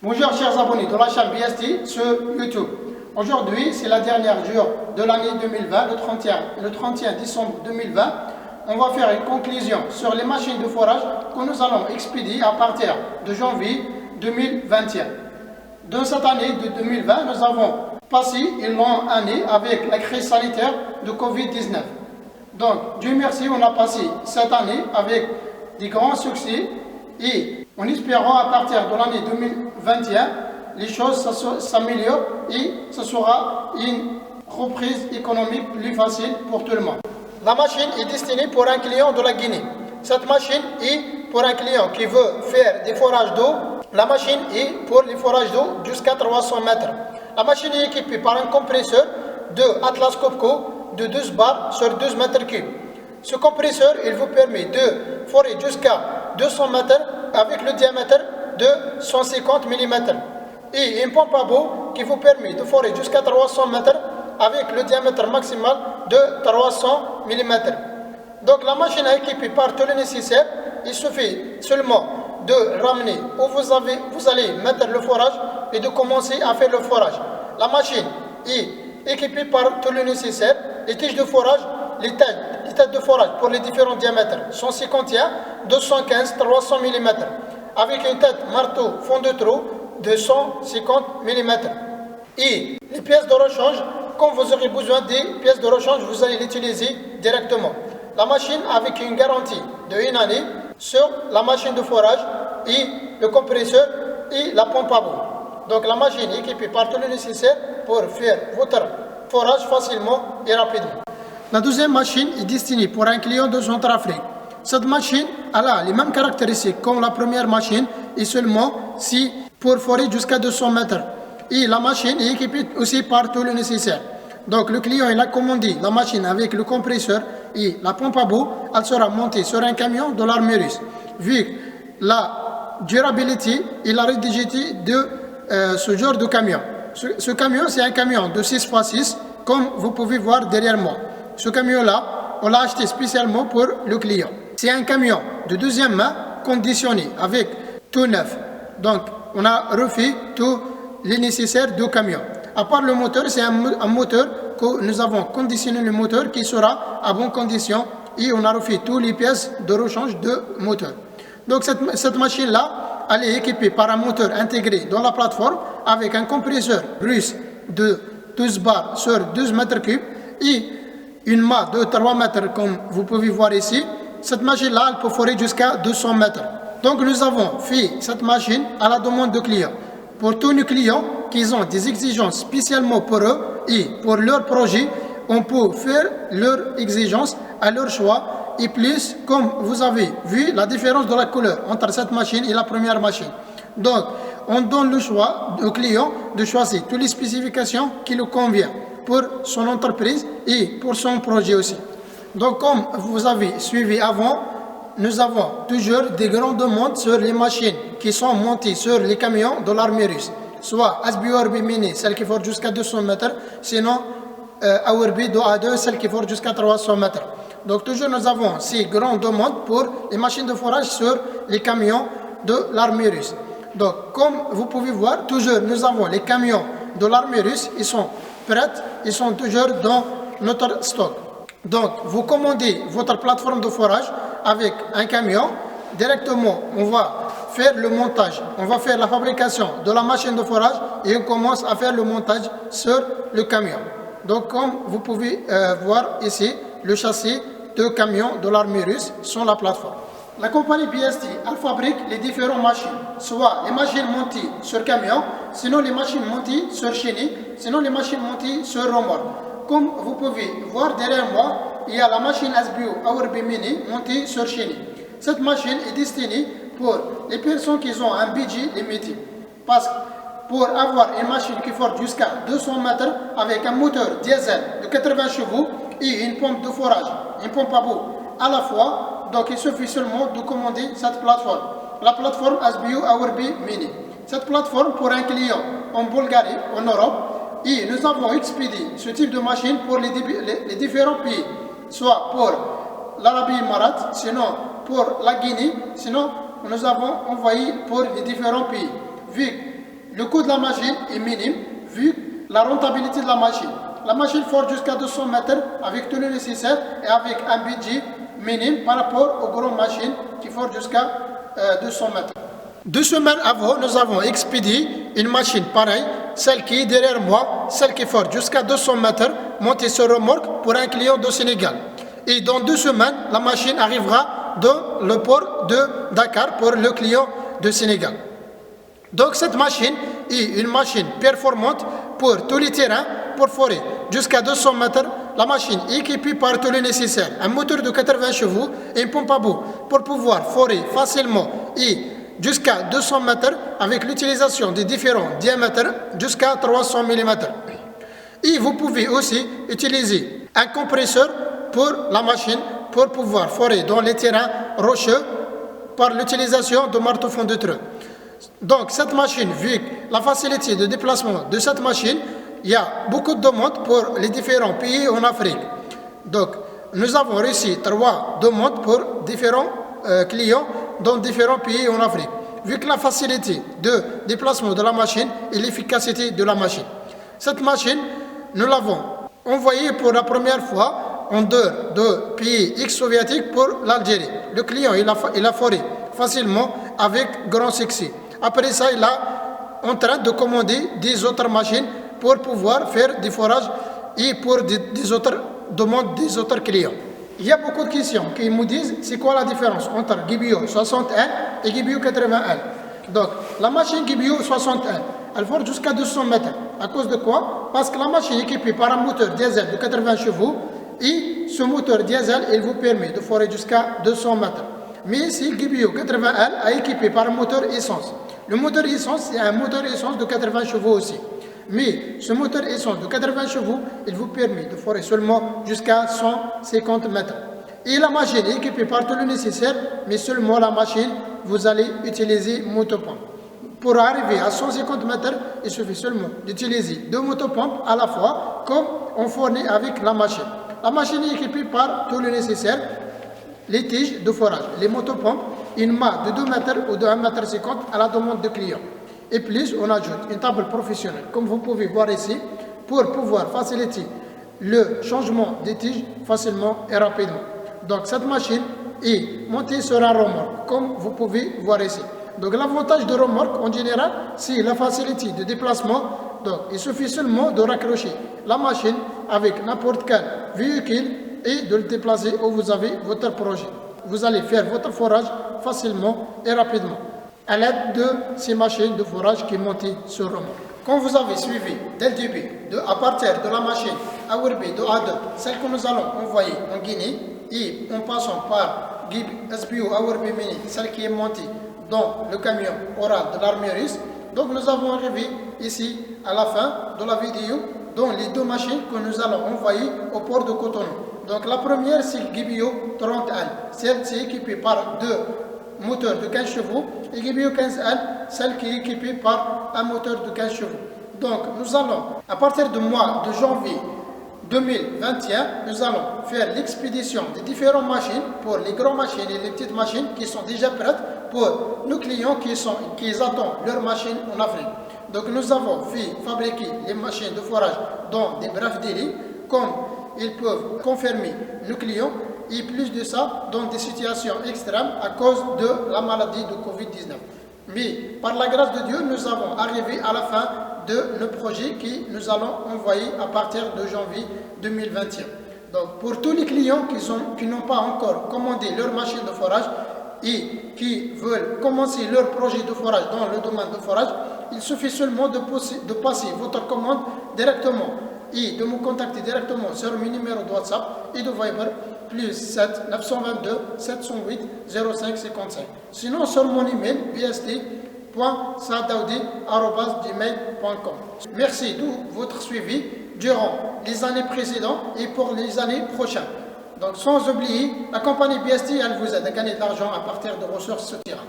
Bonjour chers abonnés de la chaîne BST sur YouTube. Aujourd'hui, c'est la dernière jour de l'année 2020, le 31 décembre 2020. On va faire une conclusion sur les machines de forage que nous allons expédier à partir de janvier 2021. Dans cette année de 2020, nous avons passé une longue année avec la crise sanitaire de Covid-19. Donc, Dieu merci, on a passé cette année avec des grands succès et en espérant à partir de l'année 2021, les choses s'améliorent et ce sera une reprise économique plus facile pour tout le monde. La machine est destinée pour un client de la Guinée. Cette machine est pour un client qui veut faire des forages d'eau. La machine est pour les forages d'eau jusqu'à 300 mètres. La machine est équipée par un compresseur de Atlas Copco de 12 bars sur 12 mètres cubes. Ce compresseur, il vous permet de forer jusqu'à 200 mètres avec le diamètre de 150 mm. Et une pompe à bout qui vous permet de forer jusqu'à 300 mètres avec le diamètre maximal de 300 mm. Donc la machine est équipée par tout le nécessaire. Il suffit seulement de ramener où vous allez mettre le forage et de commencer à faire le forage. La machine est équipée par tout le nécessaire. Les tiges de forage, les têtes de forage pour les différents diamètres 151, 215, 300 mm avec une tête marteau fond de trou de 150 mm. Et les pièces de rechange, quand vous aurez besoin des pièces de rechange, vous allez l'utiliser directement. La machine avec une garantie de 1 année sur la machine de forage et le compresseur et la pompe à bout. Donc la machine est équipée par tout le nécessaire pour faire votre forage facilement et rapidement. La deuxième machine est destinée pour un client de Centrafrique. Cette machine a les mêmes caractéristiques comme la première machine et seulement si pour forer jusqu'à 200 mètres. Et la machine est équipée aussi par tout le nécessaire. Donc le client il a commandé la machine avec le compresseur et la pompe à bout. Elle sera montée sur un camion de l'armée russe. Vu la durabilité et la rigidité de ce genre de camion. Ce camion c'est un camion de 6x6 comme vous pouvez voir derrière moi. Ce camion-là, on l'a acheté spécialement pour le client. C'est un camion de deuxième main conditionné avec tout neuf. Donc, on a refait tous les nécessaires du camion. À part le moteur, c'est un moteur que nous avons conditionné le moteur qui sera à bonne condition et on a refait toutes les pièces de rechange de moteur. Donc, cette machine-là, elle est équipée par un moteur intégré dans la plateforme avec un compresseur russe de 12 bars sur 12 mètres cubes et une mât de 3 mètres comme vous pouvez voir ici. Cette machine-là, elle peut forer jusqu'à 200 mètres. Donc nous avons fait cette machine à la demande de clients. Pour tous nos clients qui ont des exigences spécialement pour eux et pour leur projet, on peut faire leurs exigences à leur choix. Et plus, comme vous avez vu, la différence de la couleur entre cette machine et la première machine. Donc, on donne le choix au client de choisir toutes les spécifications qui lui conviennent pour son entreprise et pour son projet aussi. Donc comme vous avez suivi avant, nous avons toujours des grandes demandes sur les machines qui sont montées sur les camions de l'armée russe. Soit SBORB Mini, celle qui forge jusqu'à 200 mètres, sinon AORB 2A2, celle qui forge jusqu'à 300 mètres. Donc toujours nous avons ces grandes demandes pour les machines de forage sur les camions de l'armée russe. Donc comme vous pouvez voir, toujours nous avons les camions de l'armée russe, ils sont prêts, ils sont toujours dans notre stock. Donc, vous commandez votre plateforme de forage avec un camion. Directement, on va faire le montage. On va faire la fabrication de la machine de forage et on commence à faire le montage sur le camion. Donc, comme vous pouvez voir ici, le châssis de camion de l'armée russe sur la plateforme. La compagnie BST, elle fabrique les différentes machines, soit les machines montées sur camion, sinon les machines montées sur chenille, sinon les machines montées sur remorque. Comme vous pouvez voir derrière moi, il y a la machine SBO AORB Mini montée sur chenille. Cette machine est destinée pour les personnes qui ont un budget limité. Parce que pour avoir une machine qui forge jusqu'à 200 mètres avec un moteur diesel de 80 chevaux et une pompe de forage, une pompe à bout à la fois, donc il suffit seulement de commander cette plateforme. La plateforme SBO AORB Mini. Cette plateforme pour un client en Bulgarie, en Europe, et nous avons expédié ce type de machine pour les différents pays, soit pour l'Arabie Émirate, sinon pour la Guinée, sinon nous avons envoyé pour les différents pays. Vu le coût de la machine est minime vu la rentabilité de la machine. La machine forge jusqu'à 200 mètres avec tout le nécessaire et avec un budget minime par rapport aux grandes machines qui forgent jusqu'à 200 mètres. 2 semaines avant, nous avons expédié une machine pareille, celle qui est derrière moi, celle qui forge jusqu'à 200 mètres, montée sur remorque pour un client du Sénégal. Et dans 2 semaines, la machine arrivera dans le port de Dakar pour le client du Sénégal. Donc cette machine est une machine performante pour tous les terrains, pour forer jusqu'à 200 mètres. La machine est équipée par tout le nécessaire, un moteur de 80 chevaux et une pompe à bout pour pouvoir forer facilement et jusqu'à 200 mètres avec l'utilisation de différents diamètres jusqu'à 300 mm. Et vous pouvez aussi utiliser un compresseur pour la machine pour pouvoir forer dans les terrains rocheux par l'utilisation de marteau fondeutreux. Donc cette machine, vu la facilité de déplacement de cette machine, il y a beaucoup de demandes pour les différents pays en Afrique. Donc nous avons reçu 3 demandes pour différents clients dans différents pays en Afrique. Vu que la facilité de déplacement de la machine et l'efficacité de la machine. Cette machine, nous l'avons envoyée pour la première fois en dehors de pays ex-soviétiques pour l'Algérie. Le client, il a foré facilement avec grand succès. Après ça, il est en train de commander des autres machines pour pouvoir faire des forages et pour des autres demandes des autres clients. Il y a beaucoup de questions qui me disent c'est quoi la différence entre Guibio 61 et Guibio 81. Donc la machine Guibio 61, elle forge jusqu'à 200 mètres. À cause de quoi? Parce que la machine est équipée par un moteur diesel de 80 chevaux et ce moteur diesel, il vous permet de forer jusqu'à 200 mètres. Mais ici, Guibio 81 est équipé par un moteur essence. Le moteur essence, c'est un moteur essence de 80 chevaux aussi. Mais ce moteur essence de 80 chevaux, il vous permet de forer seulement jusqu'à 150 mètres. Et la machine est équipée par tout le nécessaire, mais seulement la machine, vous allez utiliser motopompe. Pour arriver à 150 mètres, il suffit seulement d'utiliser 2 motopompes à la fois, comme on fournit avec la machine. La machine est équipée par tout le nécessaire, les tiges de forage, les motopompes, une mât de 2 mètres ou de 1,50 m à la demande du client. Et plus, on ajoute une table professionnelle, comme vous pouvez voir ici, pour pouvoir faciliter le changement des tiges facilement et rapidement. Donc cette machine est montée sur un remorque, comme vous pouvez voir ici. Donc l'avantage de remorque en général, c'est la facilité de déplacement. Donc il suffit seulement de raccrocher la machine avec n'importe quel véhicule et de le déplacer où vous avez votre projet. Vous allez faire votre forage facilement et rapidement à l'aide de ces machines de forage qui montent sur remorque. Quand vous avez suivi dès le début, à partir de la machine Awerbi de A2, celle que nous allons envoyer en Guinée, et en passant par SBO Awerbi Mini, celle qui est montée dans le camion oral de l'armée russe. Donc nous avons arrivé ici à la fin de la vidéo dans les 2 machines que nous allons envoyer au port de Cotonou. Donc la première c'est Guibio 30L, celle-ci est équipée par 2 moteurs de 15 chevaux et Guibio 15L, celle qui est équipée par un moteur de 15 chevaux. Donc nous allons, à partir du mois de janvier 2021, nous allons faire l'expédition des différentes machines pour les grandes machines et les petites machines qui sont déjà prêtes pour nos clients qui attendent leurs machines en Afrique. Donc nous avons fait fabriquer les machines de forage dans des brefs délais, comme ils peuvent confirmer nos clients, et plus de ça dans des situations extrêmes à cause de la maladie de Covid-19. Mais par la grâce de Dieu, nous avons arrivé à la fin de le projet que nous allons envoyer à partir de janvier 2021. Donc pour tous les clients qui n'ont pas encore commandé leur machine de forage et qui veulent commencer leur projet de forage dans le domaine de forage, il suffit seulement de passer votre commande directement et de me contacter directement sur mon numéro de WhatsApp et de Viber plus 7 922 708 05 55. Sinon sur mon email bst.sadaoudi@gmail.com. Merci de votre suivi durant les années précédentes et pour les années prochaines. Donc sans oublier, la compagnie BST, elle vous aide à gagner de l'argent à partir de ressources souterraines.